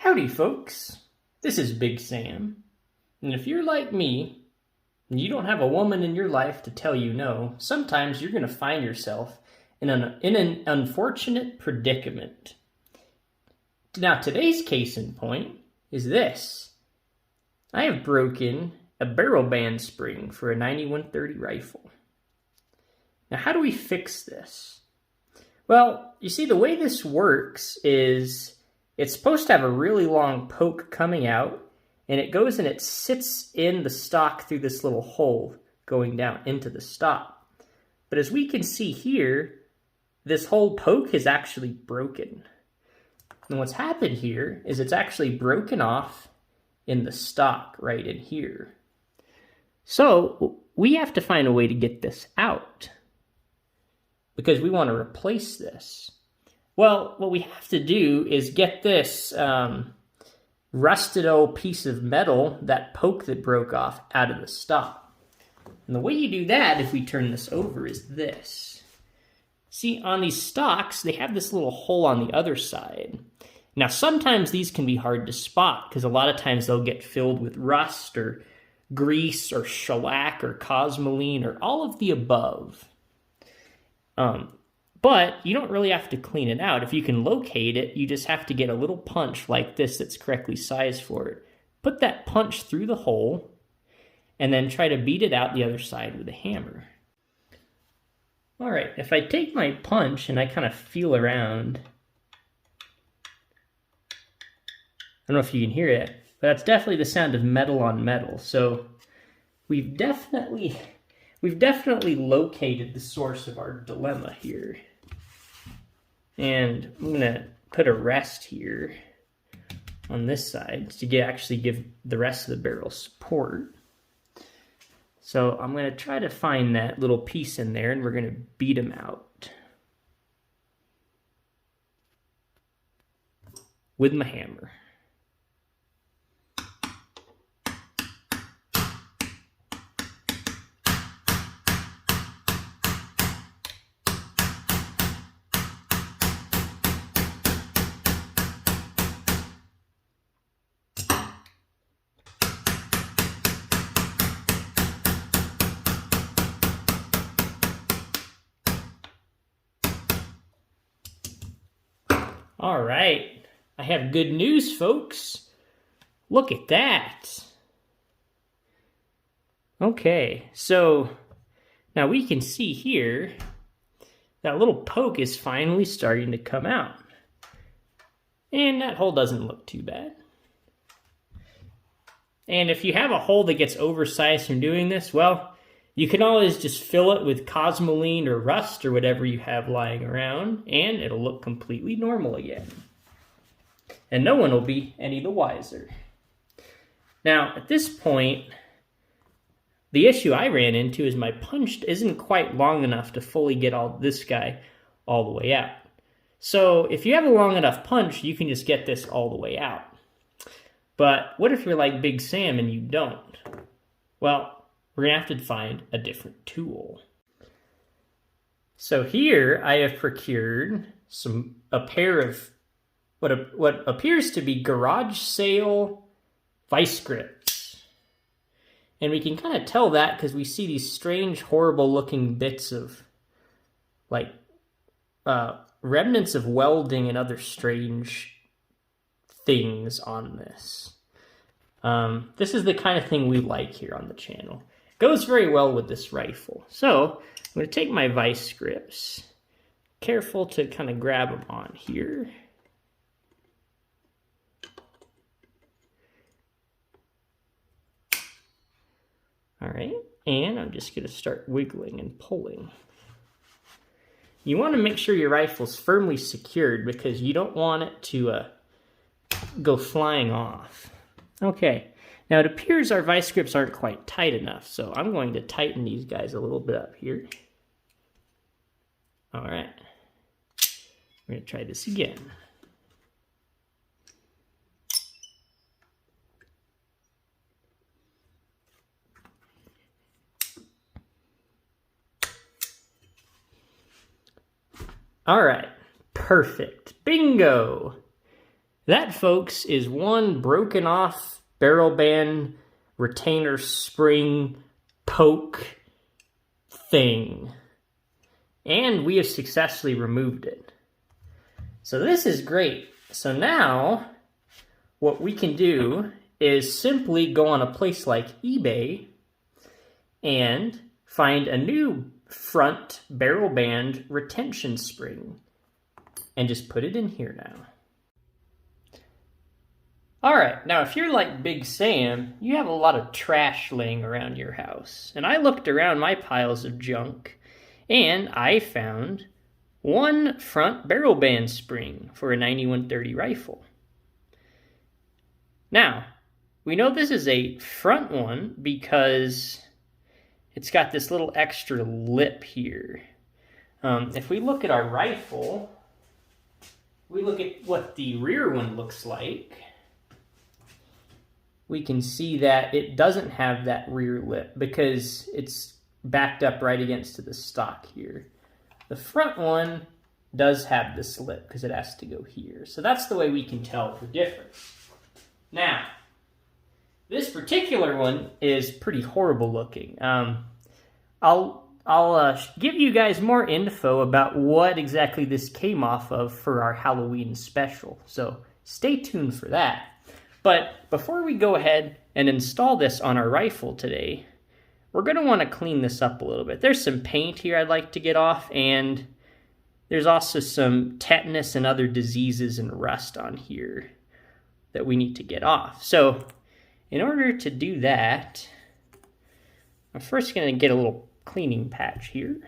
Howdy, folks. This is Big Sam. And if you're like me, and you don't have a woman in your life to tell you no, sometimes you're going to find yourself in an unfortunate predicament. Now, today's case in point is this. I have broken a barrel band spring for a 9130 rifle. Now, how do we fix this? Well, you see, the way this works is it's supposed to have a really long poke coming out, and it goes and it sits in the stock through this little hole going down into the stock. But as we can see here, this whole poke is actually broken. And what's happened here is it's actually broken off in the stock right in here. So we have to find a way to get this out because we want to replace this. Well, what we have to do is get this rusted old piece of metal, that poke that broke off, out of the stock. And the way you do that, if we turn this over, is this. See, on these stocks, they have this little hole on the other side. Now, sometimes these can be hard to spot because a lot of times they'll get filled with rust or grease or shellac or cosmoline or all of the above. But you don't really have to clean it out. If you can locate it, you just have to get a little punch like this that's correctly sized for it. Put that punch through the hole, and then try to beat it out the other side with a hammer. All right, if I take my punch and I kind of feel around, I don't know if you can hear it, but that's definitely the sound of metal on metal. So we've definitely located the source of our dilemma here. And I'm gonna put a rest here on this side to actually give the rest of the barrel support. So I'm gonna try to find that little piece in there, and we're gonna beat them out with my hammer. All right, I have good news, folks. Look at that. Okay, so now we can see here that little poke is finally starting to come out. And that hole doesn't look too bad. And if you have a hole that gets oversized from doing this, well, you can always just fill it with cosmoline or rust or whatever you have lying around, and it'll look completely normal again. And no one will be any the wiser. Now, at this point, the issue I ran into is my punch isn't quite long enough to fully get this guy all the way out. So if you have a long enough punch, you can just get this all the way out. But what if you're like Big Sam and you don't? Well, we're going to have to find a different tool. So here I have procured a pair of what appears to be garage sale vice grips. And we can kind of tell that because we see these strange, horrible looking bits of like remnants of welding and other strange things on this. This is the kind of thing we like here on the channel. Goes very well with this rifle. So I'm going to take my vice grips. Careful to kind of grab them on here. All right, and I'm just going to start wiggling and pulling. You want to make sure your rifle's firmly secured because you don't want it to go flying off. Okay. Now, it appears our vice grips aren't quite tight enough, so I'm going to tighten these guys a little bit up here. All right. We're going to try this again. All right. Perfect. Bingo. That, folks, is one broken off barrel band retainer spring poke thing. And we have successfully removed it. So this is great. So now what we can do is simply go on a place like eBay and find a new front barrel band retention spring and just put it in here now. All right, now if you're like Big Sam, you have a lot of trash laying around your house. And I looked around my piles of junk and I found one front barrel band spring for a 9130 rifle. Now, we know this is a front one because it's got this little extra lip here. If we look at our rifle, we look at what the rear one looks like, we can see that it doesn't have that rear lip because it's backed up right against the stock here. The front one does have this lip because it has to go here. So that's the way we can tell the difference. Now, this particular one is pretty horrible looking. I'll give you guys more info about what exactly this came off of for our Halloween special. So stay tuned for that. But before we go ahead and install this on our rifle today, we're going to want to clean this up a little bit. There's some paint here I'd like to get off, and there's also some tetanus and other diseases and rust on here that we need to get off. So in order to do that, I'm first going to get a little cleaning patch here.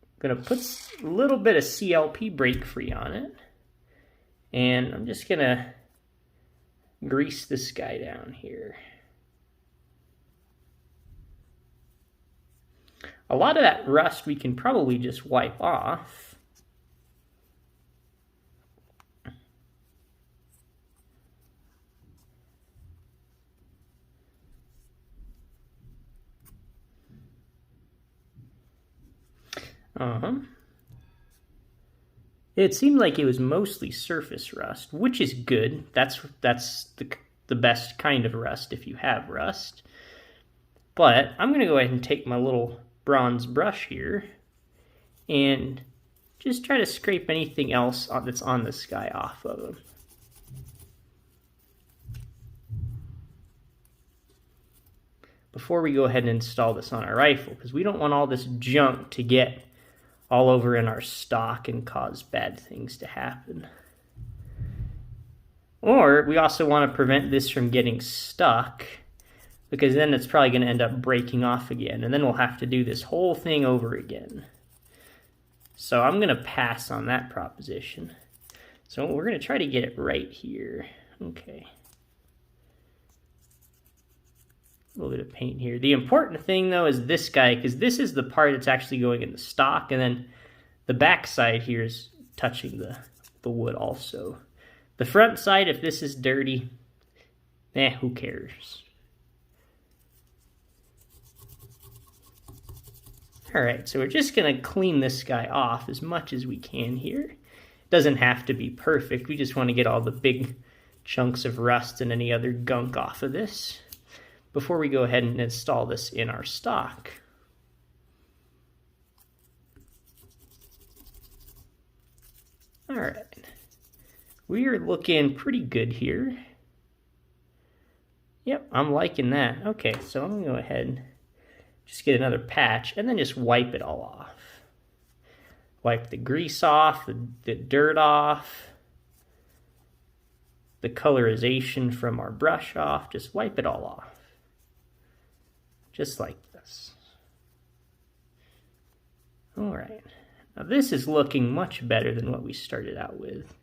I'm going to put a little bit of CLP brake free on it. And I'm just going to grease this guy down here. A lot of that rust we can probably just wipe off. It seemed like it was mostly surface rust, which is good. That's the best kind of rust if you have rust. But I'm going to go ahead and take my little bronze brush here and just try to scrape anything else that's on this guy off of him. Before we go ahead and install this on our rifle, because we don't want all this junk to get all over in our stock and cause bad things to happen. Or we also want to prevent this from getting stuck, because then it's probably going to end up breaking off again, and then we'll have to do this whole thing over again. So I'm going to pass on that proposition. So we're going to try to get it right here. Okay. A little bit of paint here. The important thing, though, is this guy, because this is the part that's actually going in the stock, and then the back side here is touching the wood also. The front side, if this is dirty, who cares? Alright, so we're just going to clean this guy off as much as we can here. It doesn't have to be perfect. We just want to get all the big chunks of rust and any other gunk off of this before we go ahead and install this in our stock. All right, we are looking pretty good here. Yep, I'm liking that. Okay, so I'm gonna go ahead and just get another patch and then just wipe it all off. Wipe the grease off, the dirt off, the colorization from our brush off, just wipe it all off. Just like this. All right. Now this is looking much better than what we started out with.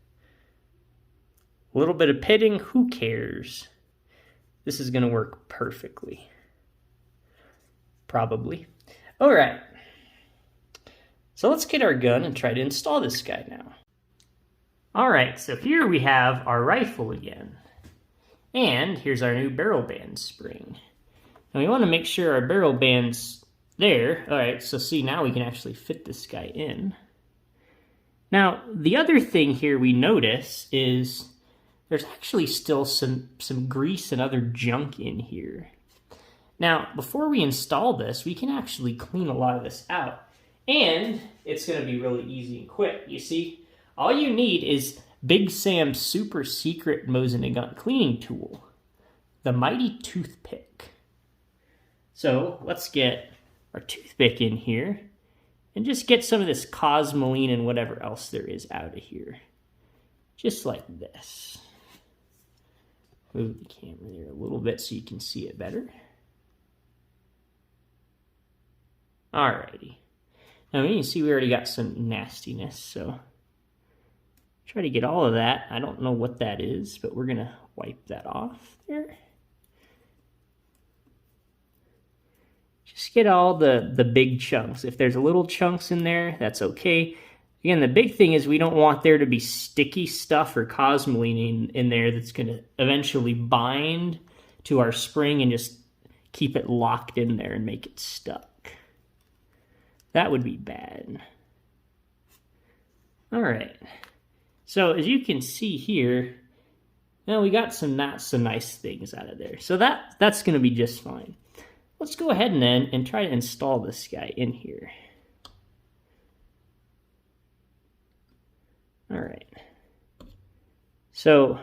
A little bit of pitting, who cares? This is going to work perfectly. Probably. All right. So let's get our gun and try to install this guy now. All right, so here we have our rifle again. And here's our new barrel band spring. Now we want to make sure our barrel band's there. All right, so see, now we can actually fit this guy in. Now, the other thing here we notice is there's actually still some grease and other junk in here. Now, before we install this, we can actually clean a lot of this out. And it's going to be really easy and quick. You see, all you need is Big Sam's super secret Mosin Nagant cleaning tool, the Mighty Toothpick. So let's get our toothpick in here and just get some of this cosmoline and whatever else there is out of here. Just like this. Move the camera there a little bit so you can see it better. Alrighty. Now you can see we already got some nastiness, so try to get all of that. I don't know what that is, but we're gonna wipe that off there. Just get all the big chunks. If there's little chunks in there, that's okay. Again, the big thing is we don't want there to be sticky stuff or cosmoline in there that's going to eventually bind to our spring and just keep it locked in there and make it stuck. That would be bad. All right. So as you can see here, now we got some not so nice things out of there. So that's going to be just fine. Let's go ahead and try to install this guy in here. All right. So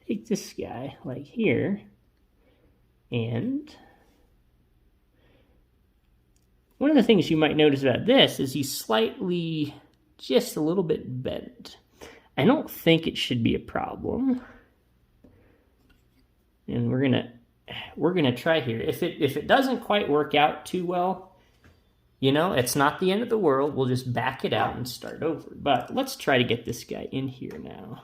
take this guy like here, and one of the things you might notice about this is he's slightly, just a little bit bent. I don't think it should be a problem. And we're gonna try here. If it doesn't quite work out too well, you know, it's not the end of the world. We'll just back it out and start over. But let's try to get this guy in here now.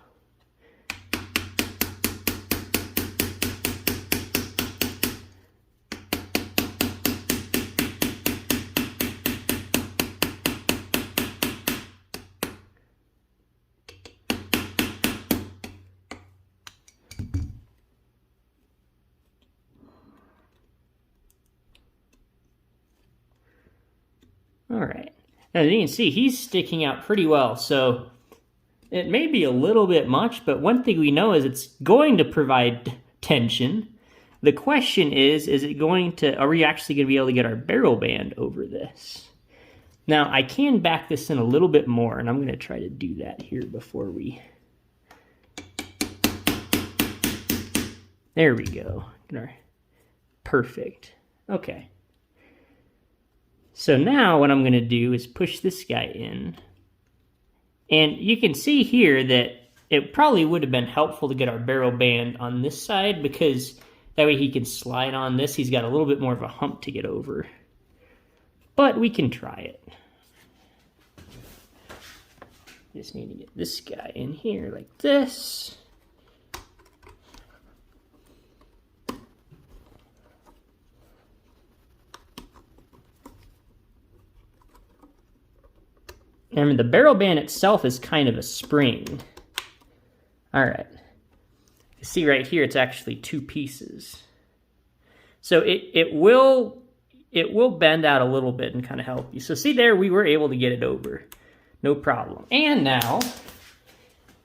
All right, as you can see, he's sticking out pretty well, so it may be a little bit much, but one thing we know is it's going to provide tension. The question is it going to, are we actually going to be able to get our barrel band over this? Now, I can back this in a little bit more, and I'm going to try to do that here before we... There we go. Perfect. Okay. So now what I'm going to do is push this guy in. And you can see here that it probably would have been helpful to get our barrel band on this side, because that way he can slide on this. He's got a little bit more of a hump to get over. But we can try it. Just need to get this guy in here like this. And the barrel band itself is kind of a spring. All right. You see right here, it's actually two pieces. So it will bend out a little bit and kind of help you. So see there, we were able to get it over. No problem. And now,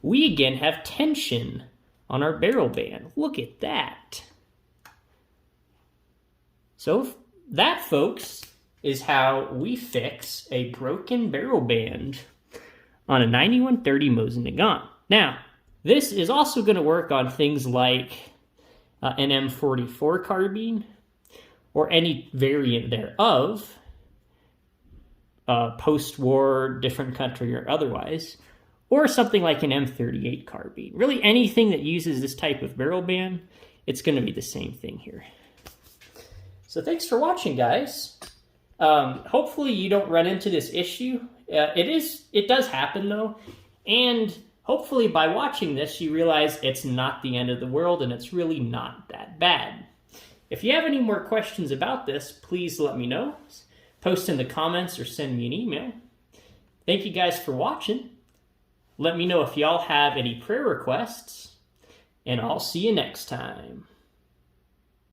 we again have tension on our barrel band. Look at that. So that, folks, is how we fix a broken barrel band on a 9130 Mosin Nagant. Now, this is also going to work on things like an M44 carbine or any variant thereof, post-war, different country or otherwise, or something like an M38 carbine. Really anything that uses this type of barrel band, it's going to be the same thing here. So thanks for watching, guys. Hopefully you don't run into this issue. It does happen though, and hopefully by watching this you realize it's not the end of the world and it's really not that bad. If you have any more questions about this, please let me know. Post in the comments or send me an email. Thank you guys for watching. Let me know if y'all have any prayer requests, and I'll see you next time.